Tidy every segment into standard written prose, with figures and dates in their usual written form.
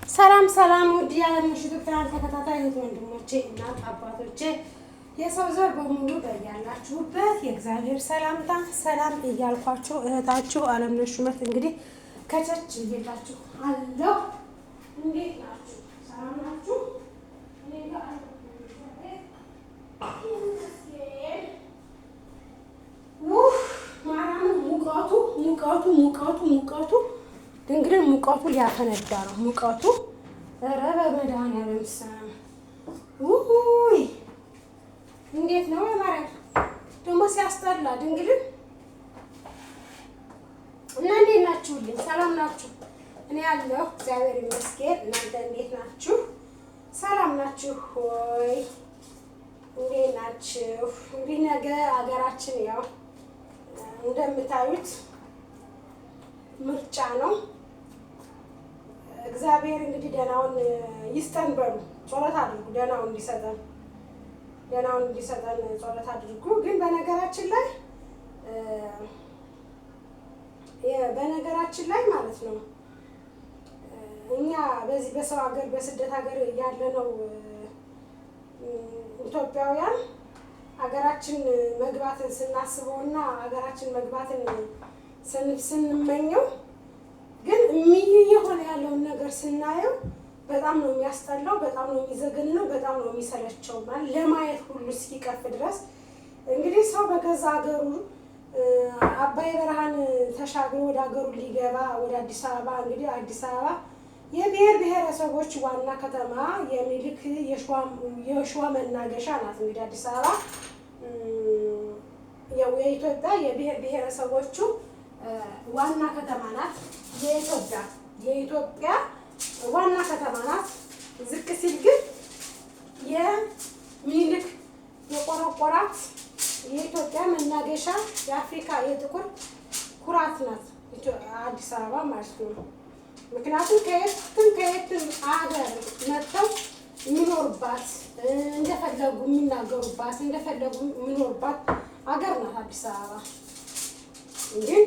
ሰላም ሰላም ውድ የምሽቱ ቻናል ተከታታይ ወንድሞቼ እናት አባቶቼ የሰው ዘር በሙሉ በያላችሁበት የእግዚአብሔር ሰላም እያልኳችሁ እህታችሁ አለምነሽ ሹመት እንግዲህ ከቸች እየላችሁ አለው። እንዴት ናችሁ? ሰላም ናችሁ? እኔ ጋር ሙቀቱ ድንግልን ሙቀቱ ሊያፈነዳ ነው። ሙቀቱ ኧረ በመድኃኒዓለም ስም ውይ እንዴት ነው ማለት ደግሞ ሲያስጠላ ድንግልን እና እንዴት ናችሁልኝ? ሰላም ናችሁ? እኔ ያለሁ እግዚአብሔር ይመስገን። እናንተ እንዴት ናችሁ? ሰላም ናችሁ ሆይ? እንዴት ናችሁ? እንግዲህ ነገ ሀገራችን ያው እንደምታዩት ምርጫ ነው። እግዚአብሔር እንግዲህ ደህናውን ይስጠን በሉ። ጸሎት አድርጉ፣ ደህናውን እንዲሰጠን ጸሎት አድርጉ። ግን በነገራችን ላይ ማለት ነው እኛ በዚህ በሰው ሀገር በስደት ሀገር ያለነው ኢትዮጵያውያን ሀገራችን መግባትን ስናስበውና ሀገራችን መግባትን ስንመኘው ግን እየሆነ ያለውን ነገር ስናየው በጣም ነው የሚያስጠላው፣ በጣም ነው የሚዘገንነው፣ በጣም ነው የሚሰለቸው ማለት ለማየት ሁሉ እስኪቀፍ ድረስ እንግዲህ ሰው በገዛ ሀገሩ አባይ በረሃን ተሻግሮ ወደ ሀገሩ ሊገባ ወደ አዲስ አበባ እንግዲህ አዲስ አበባ የብሔር ብሔረሰቦች ዋና ከተማ የሚልክ የሸዋ መናገሻ ናት። እንግዲህ አዲስ አበባ የኢትዮጵያ የብሔር ብሔረሰቦቹ ዋና ከተማ ናት። የኢትዮጵያ ዋና ከተማ ናት። ዝቅ ሲል ግን የሚልክ የቆረቆራት የኢትዮጵያ መናገሻ የአፍሪካ የጥቁር ኩራት ናት አዲስ አበባ ማለት ነው። ምክንያቱም ከየትም ሀገር መጥተው የሚኖሩባት እንደፈለጉ የሚናገሩባት እንደፈለጉ የሚኖሩባት ሀገር ናት አዲስ አበባ። ግን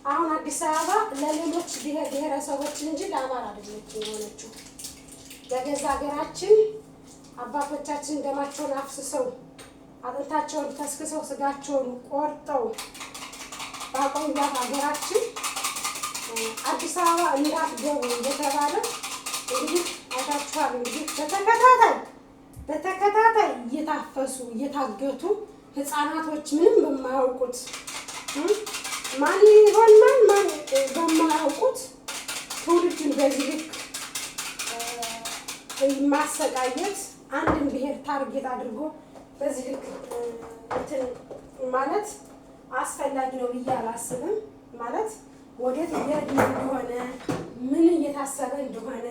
አሁን አዲስ አበባ ለሌሎች ብሔር ብሔረሰቦች እንጂ ለአማራ አይደለችም የሆነችው። በገዛ ሀገራችን አባቶቻችን ደማቸውን አፍስሰው አጥንታቸውን ተስክሰው ስጋቸውን ቆርጠው ባቆዩት ሀገራችን አዲስ አበባ እንዳትገቡ እየተባለ እንግዲህ አይታችኋል። እንግዲህ በተከታታይ እየታፈሱ እየታገቱ ህፃናቶች ምንም በማያውቁት ማን ይሆን ማን በማያውቁት ትውልድን በዚህ ልክ ማሰቃየት አንድን ብሔር ታርጌት አድርጎ በዚህ ልክ እንትን ማለት አስፈላጊ ነው ብዬ አላስብም። ማለት ወዴት እየሄድን እንደሆነ ምን እየታሰበ እንደሆነ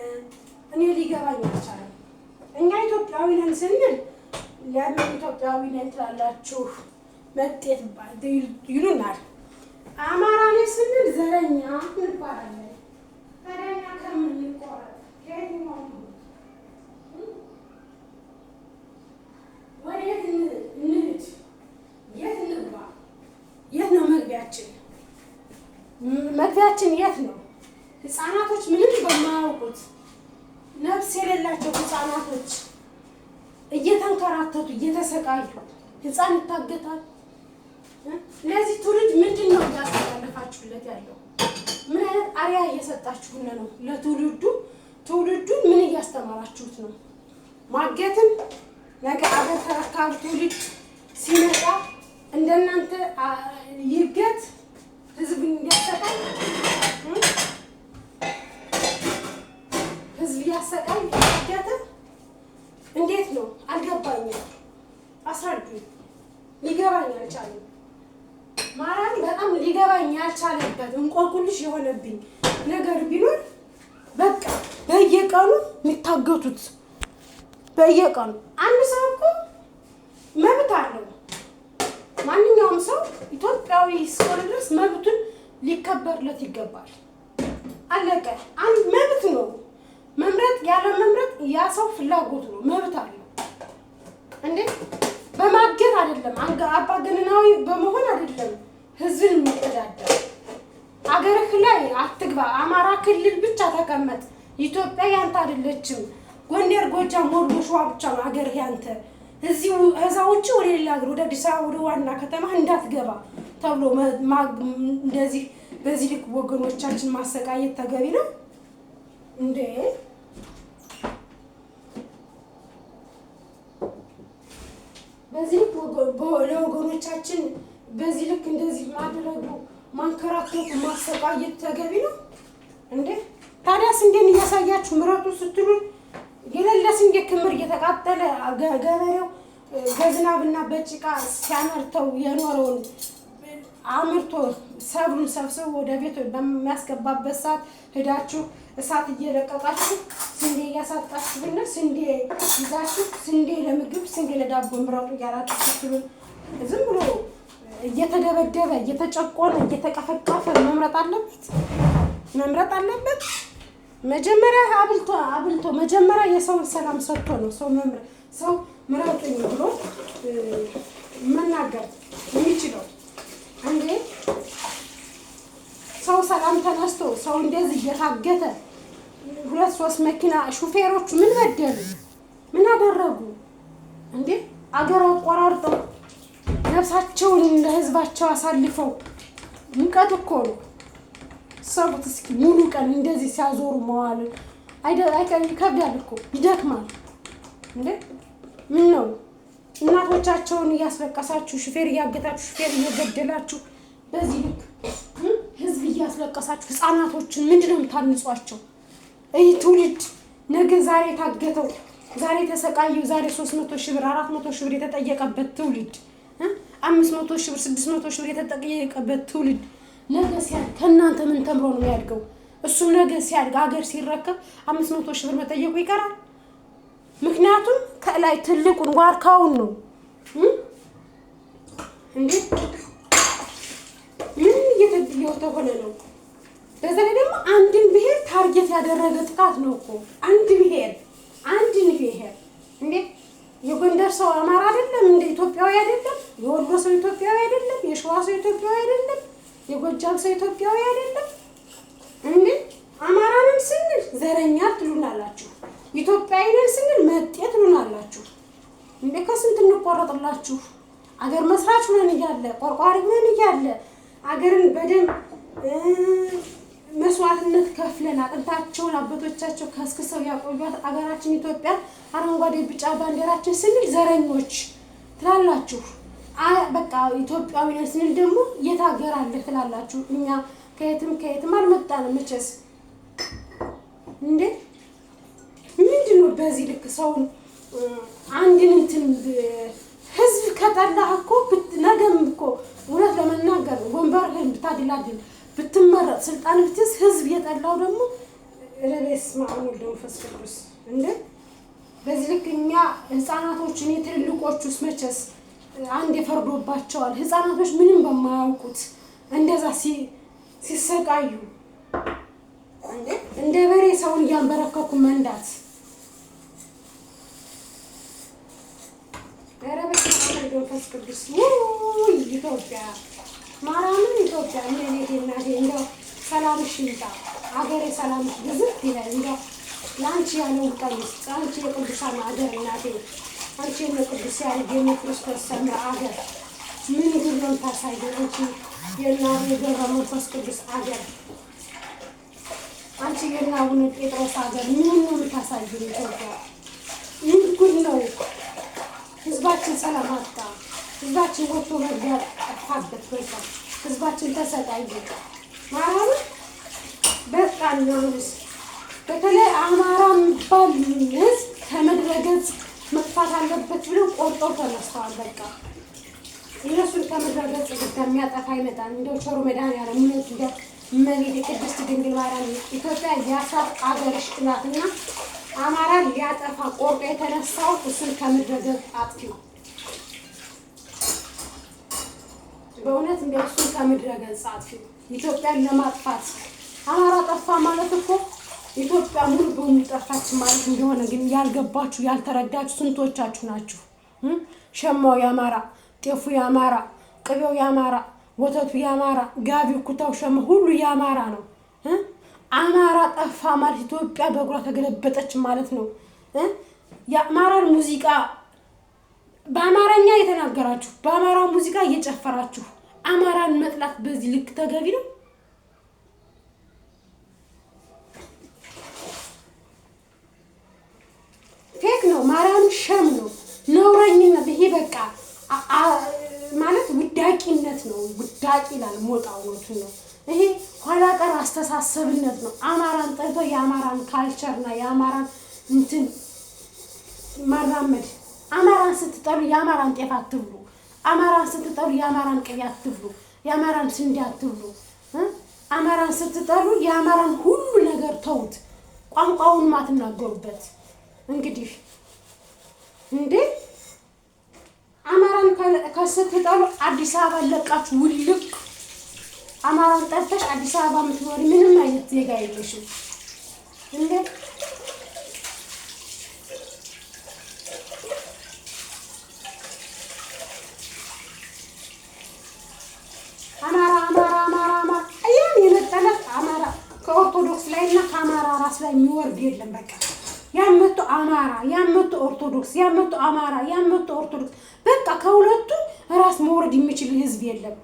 እኔ ሊገባኝ አልቻለም። እኛ ኢትዮጵያዊ ነን ስንል ለምን ኢትዮጵያዊ ነን ትላላችሁ? መጤት ይሉናል። አማራ ነን ስንል ዘረኛ እንባላለን። ታዲያ ከምን እንቆረጥ? ከየትኛው ወዴት እንሂድ? የት እንግባ? የት ነው መግቢያችን? መግቢያችን የት ነው? ህፃናቶች ምንም በማያውቁት ነፍስ የሌላቸው ህፃናቶች እየተንከራተቱ እየተሰቃዩ ህፃን ይታገታል። ለዚህ ትውልድ ምንድን ነው እያስተላለፋችሁለት ያለው? ምን አይነት አሪያ እየሰጣችሁን ነው? ትውልዱን ምን እያስተማራችሁት ነው? ማገትን ነገ አገር ተረካቢ ትውልድ ሲመጣ እንደናንተ ይገት ህዝብ እንዲያሰቃይ ህዝብ ያሰቃይ ይገት እንዴት ነው? አልገባኝም። አስረዱኝ። ሊገባኝ አልቻለም። ማራን በጣም ሊገባኝ ያልቻለበት እንቆቅልሽ የሆነብኝ ነገር ቢኖር በቃ በየቀኑ የሚታገቱት በየቀኑ አንድ ሰው እኮ መብት አለው። ማንኛውም ሰው ኢትዮጵያዊ እስከሆነ ድረስ መብቱን ሊከበርለት ይገባል። አለቀ። አንድ መብት ነው። መምረጥ ያለ መምረጥ ያ ሰው ፍላጎት ነው። መብት አለው እንዴ! በማገር አይደለም፣ አምባገነናዊ በመሆን አይደለም ህዝብን የሚተዳደር። አገርህ ላይ አትግባ፣ አማራ ክልል ብቻ ተቀመጥ ኢትዮጵያ ያንተ አይደለችም። ጎንደር፣ ጎጃም፣ ወሎ፣ ሸዋ ብቻ ነው ሀገር ያንተ። እዚሁ እዛ ውጭ ወደ ሌላ ሀገር ወደ አዲስ አበባ ወደ ዋና ከተማ እንዳትገባ ተብሎ እንደዚህ በዚህ ልክ ወገኖቻችን ማሰቃየት ተገቢ ነው እንዴ? በዚህ ልክ ለወገኖቻችን በዚህ ልክ እንደዚህ ማድረጉ ማንከራተቱ ማሰቃየት ተገቢ ነው እንዴ? ታዲያ ስንዴን እያሳያችሁ ምረጡ ስትሉን የሌለ ስንዴ ክምር እየተቃጠለ ገበሬው በዝናብና በጭቃ ሲያመርተው የኖረውን አምርቶ ሰብሉን ሰብስቦ ወደ ቤት በሚያስገባበት ሰዓት ሄዳችሁ እሳት እየለቀቃችሁ ስንዴ እያሳጣችሁና ስንዴ ይዛችሁ ስንዴ ለምግብ ስንዴ ለዳቦ ምረጡ እያላችሁ ስትሉን ዝም ብሎ እየተደበደበ እየተጨቆነ እየተቀፈቀፈ መምረጥ አለበት። መጀመሪያ አብልቶ መጀመሪያ የሰውን ሰላም ሰጥቶ ነው ሰው ምረጡኝ ብሎ መናገር የሚችለው እንዴ? ሰው ሰላም ተነስቶ ሰው እንደዚህ እየታገተ 2-3 መኪና ሹፌሮቹ ምን በደሉ? ምን አደረጉ እንዴ? አገር አቆራርጠው ነፍሳቸውን ለህዝባቸው አሳልፈው ሙቀት እኮ ነው። ሰውት እስኪ ሙሉ ቀን እንደዚህ ሲያዞሩ መዋል ይከብዳል እኮ ይደክማል እንዴ? ምን ነው እናቶቻቸውን እያስለቀሳችሁ ሹፌር እያገታችሁ ሹፌር እየገደላችሁ በዚህ ልክ ህዝብ እያስለቀሳችሁ ህፃናቶችን ምንድን ነው የምታንጿቸው? ይህ ትውልድ ነገ ዛሬ የታገተው ዛሬ ተሰቃየው ዛሬ 300 ሺህ ብር 400 ሺህ ብር የተጠየቀበት ትውልድ 500 ሺህ ብር 600 ሺህ ብር የተጠየቀበት ትውልድ ነገ ሲያድግ ከእናንተ ምን ተምሮ ነው የሚያድገው? እሱም ነገ ሲያድግ ሀገር ሲረከብ 500 ሺህ ብር መጠየቁ ይቀራል። ምክንያቱም ከላይ ትልቁን ዋርካውን ነው እንዴ? ምን እየተሆነ ነው? በዛ ላይ ደግሞ አንድን ብሔር ታርጌት ያደረገ ጥቃት ነው እኮ። አንድን ብሔር እንዴ? የጎንደር ሰው አማራ አይደለም እንደ ኢትዮጵያዊ አይደለም? የወሎ ሰው ኢትዮጵያዊ አይደለም? የሸዋ ሰው ኢትዮጵያዊ አይደለም? የጎጃም ሰው ኢትዮጵያዊ አይደለም እንዴ? አማራንም ስንል ዘረኛ ትሉናላችሁ፣ ኢትዮጵያዊ ነን ስንል መጤ ትሉናላችሁ እንዴ? ከስንት እንቆረጥላችሁ? አገር መስራች ሆነን እያለ ቆርቋሪ ሆነን እያለ አገርን በደም መስዋዕትነት ከፍለን አጥንታቸውን አባቶቻቸው ከስክሰው ያቆዩት አገራችን ኢትዮጵያ አረንጓዴ ቢጫ ባንዲራችን ስንል ዘረኞች ትላላችሁ። በቃ ኢትዮጵያዊ ነን ስንል ደግሞ የት ሀገር አለ ትላላችሁ። እኛ ከየትም አልመጣንም መቼስ እንዴ? ምንድነው በዚህ ልክ ሰውን አንድን እንትን ህዝብ ከጠላህ እኮ ነገም እኮ እውነት ለመናገር ወንበርህን ብታድላድል ብትመረጥ ስልጣን ብትይዝ ህዝብ የጠላው ደግሞ ለበስመ አብ ወወልድ ወመንፈስ ቅዱስ እንዴ? በዚህ ልክ እኛ ህፃናቶችን የትልልቆቹስ መቼስ አንድ የፈርዶባቸዋል። ህፃናቶች ምንም በማያውቁት እንደዛ ሲሰቃዩ እንደ በሬ ሰውን እያንበረከኩ መንዳት። ኧረ በስመ አብ ወወልድ ወመንፈስ ቅዱስ ኢትዮጵያ ማርያምን ኢትዮጵያ እመቤቴ እናቴ እንደው ሰላምሽ ይምጣ፣ አገሬ ሰላምሽ ብዝት ይበል። እንደው ለአንቺ ያለውን ቀሚስ አንቺ የቅዱሳን አገር እናቴ አንቺ የቅዱስ ያሬድ የክርስቶስ ሰምራ አገር ምን ጉድ ነው የምታሳየው? አንቺ የእናቴ የገብረ መንፈስ ቅዱስ አገር አንቺ የአቡነ ጴጥሮስ አገር ምን ነው የምታሳየው? ኢትዮጵያ ምን ጉድ ነው? ህዝባችን ሰላም አጣ። ህዝባችን ወጥቶ መግቢያ ጠፋበት። በቃ ህዝባችን ተሰቃየ። ማራም በቃ ነው። በተለይ አማራ የሚባል ህዝብ ከምድረ ገጽ መጥፋት አለበት ብለው ቆርጠው ተነስተዋል። በቃ እነሱን ከምድረ ገጽ የሚያጠፋ ይመጣል። እንደው ቸሩ መድኃኒዓለም እውነት እንደ እመቤቴ ቅድስት ድንግል ማርያም ኢትዮጵያ የአሳብ አገርሽ ናትና አማራን ሊያጠፋ ቆርጦ የተነሳው እሱን ከምድረ ገጽ አጥፊው በእውነት እንደሱን ከምድረ ገጽ አጥፊው ኢትዮጵያን ለማጥፋት አማራ ጠፋ ማለት እኮ ኢትዮጵያ ሙሉ በሙሉ ጠፋች ማለት እንደሆነ ግን ያልገባችሁ ያልተረዳችሁ ስንቶቻችሁ ናችሁ? ሸማው ያማራ፣ ጤፉ ያማራ፣ ቅቤው ያማራ፣ ወተቱ ያማራ፣ ጋቢው፣ ኩታው፣ ሸማ ሁሉ ያማራ ነው። አማራ ጠፋ ማለት ኢትዮጵያ በእግሯ ተገለበጠች ማለት ነው። የአማራን ሙዚቃ በአማርኛ የተናገራችሁ በአማራ ሙዚቃ እየጨፈራችሁ አማራን መጥላት በዚህ ልክ ተገቢ ነው? ፌክ ነው። ማርያም ሸም ነው፣ ነውረኝነት። ይሄ በቃ ማለት ውዳቂነት ነው። ውዳቂ ይላል ሞጣው ነው። ይሄ ኋላ ቀር አስተሳሰብነት ነው። አማራን ጠልቶ የአማራን ካልቸርና የአማራን እንትን ማራመድ። አማራን ስትጠሉ የአማራን ጤፍ አትብሉ። አማራን ስትጠሉ የአማራን ቅቤ አትብሉ። የአማራን ስንዴ አትብሉ። አማራን ስትጠሉ የአማራን ሁሉ ነገር ተውት። ቋንቋውን ማትናገሩበት እንግዲህ እንዴ አማራን ከስትጠሉ አዲስ አበባ ለቃችሁ ውልቅ። አማራን ጠልተሽ አዲስ አበባ የምትኖሪ ምንም አይነት ዜጋ የለሽም እንዴ። አማራ አያን የነጠለት አማራ ከኦርቶዶክስ ላይና ከአማራ ራስ ላይ የሚወርድ የለም። በቃ ያመጡ አማራ ያመጡ ኦርቶዶክስ ያመጡ አማራ ያመጡ ኦርቶዶክስ በቃ ከሁለቱ ራስ መውረድ የሚችል ህዝብ የለም።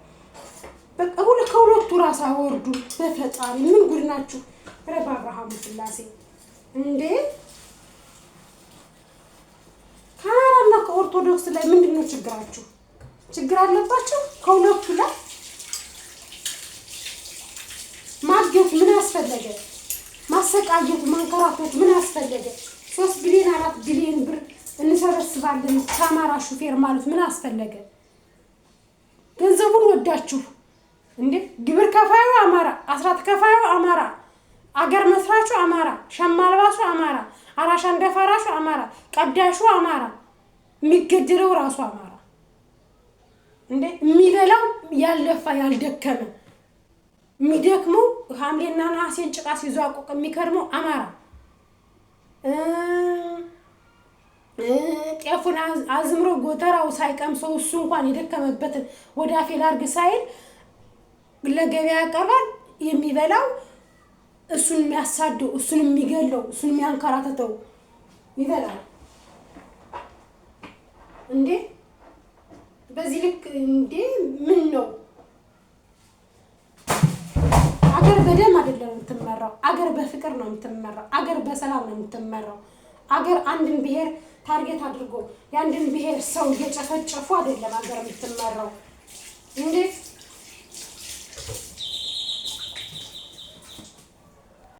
በቃ ከሁለቱ ራስ አወርዱ። በፈጣሪ ምን ጉድ ናችሁ? ረባ አብርሃም ስላሴ እንዴ ከአማራና ከኦርቶዶክስ ላይ ምንድነው ችግራችሁ? ችግር አለባችሁ? ከሁለቱ ላይ ማገት ምን አስፈለገ? ማሰቃየት ማንከራተት ምን አስፈለገ? 3 ቢሊዮን 4 ቢሊዮን ብር እንሰበስባለን ከአማራ ሹፌር ማለት ምን አስፈለገ? ገንዘቡን ወዳችሁ እንዴ ግብር ከፋዩ አማራ፣ አስራት ከፋዩ አማራ፣ አገር መስራቹ አማራ፣ ሸማ አልባሱ አማራ፣ አራሻ እንደፈራሹ አማራ፣ ቀዳሹ አማራ፣ የሚገድለው ራሱ አማራ። እንዴ የሚበላው ያለፋ ያልደከመ የሚደክመው ሐምሌና ነሐሴን ጭቃ ሲዟቆቅ የሚከርመው አማራ። ጤፉን አዝምሮ ጎተራው ሳይቀምሰው እሱ እንኳን የደከመበትን ወደ አፌ ላርግ ሳይል ለገበያ ያቀርባል። የሚበላው እሱን የሚያሳደው እሱን የሚገለው እሱን የሚያንከራተተው ይበላል። እንዴ በዚህ ልክ እንዴ ምን ነው? አገር በደም አይደለም የምትመራው። አገር በፍቅር ነው የምትመራው። አገር በሰላም ነው የምትመራው። አገር አንድን ብሔር ታርጌት አድርጎ የአንድን ብሔር ሰው እየጨፈጨፉ አይደለም አገር የምትመራው እንዴ